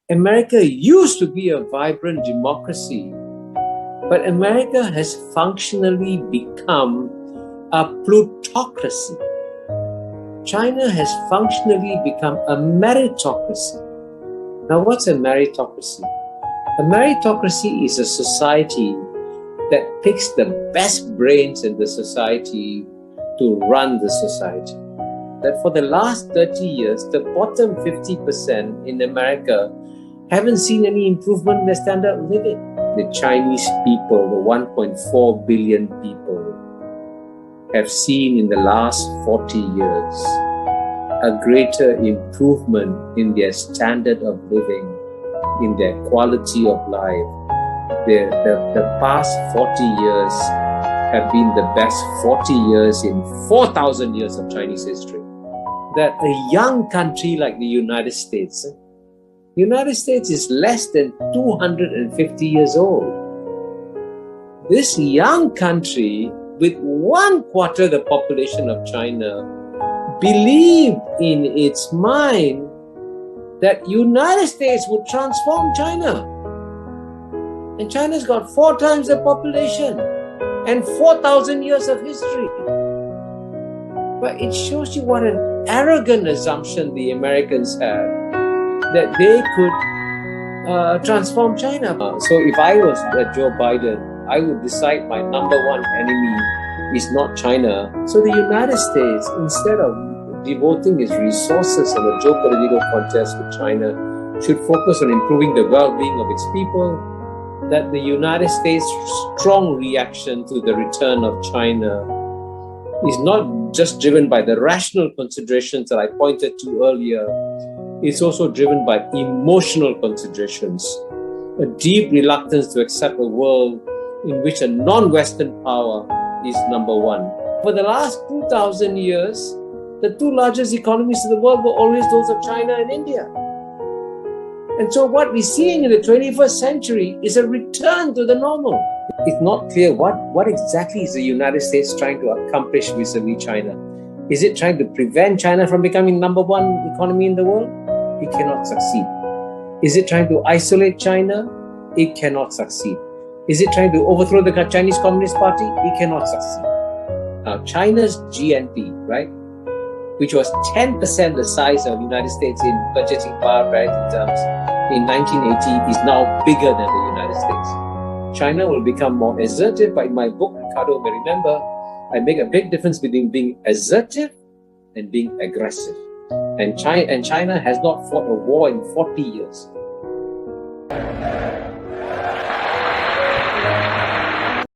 America used to be a vibrant democracy, but America has functionally become a plutocracy. China has functionally become a meritocracy. Now, what's a meritocracy? A meritocracy is a society that picks the best brains in the society to run the society. That for the last 30 years, the bottom 50% in America haven't seen any improvement in their standard of living. The Chinese people, the 1.4 billion people, have seen in the last 40 years a greater improvement in their standard of living, in their quality of life. The past 40 years have been the best 40 years in 4,000 years of Chinese history. That a young country like the United States is less than 250 years old. This young country, with 1/4 the population of China, believed in its mind that United States would transform China. And China's got 4 times the population and 4,000 years of history. But it shows you what an arrogant assumption the Americans have, that they could transform China. So if I was Joe Biden, I would decide my number one enemy is not China. So the United States, instead of devoting its resources on a geopolitical contest with China, should focus on improving the well-being of its people. That the United States' strong reaction to the return of China is not just driven by the rational considerations that I pointed to earlier. It's also driven by emotional considerations, a deep reluctance to accept a world in which a non-Western power is number one. For the last 2,000 years, the 2 largest economies in the world were always those of China and India. And so what we're seeing in the 21st century is a return to the normal. It's not clear what exactly is the United States trying to accomplish vis-a-vis China. Is it trying to prevent China from becoming number one economy in the world? It cannot succeed. Is it trying to isolate China? It cannot succeed. Is it trying to overthrow the Chinese Communist Party? It cannot succeed. Now, China's GNP, right, which was 10% the size of the United States in purchasing power parity terms in 1980, is now bigger than the United States. China will become more assertive, but in my book, Ricardo may remember, I make a big difference between being assertive and being aggressive. And China has not fought a war in 40 years.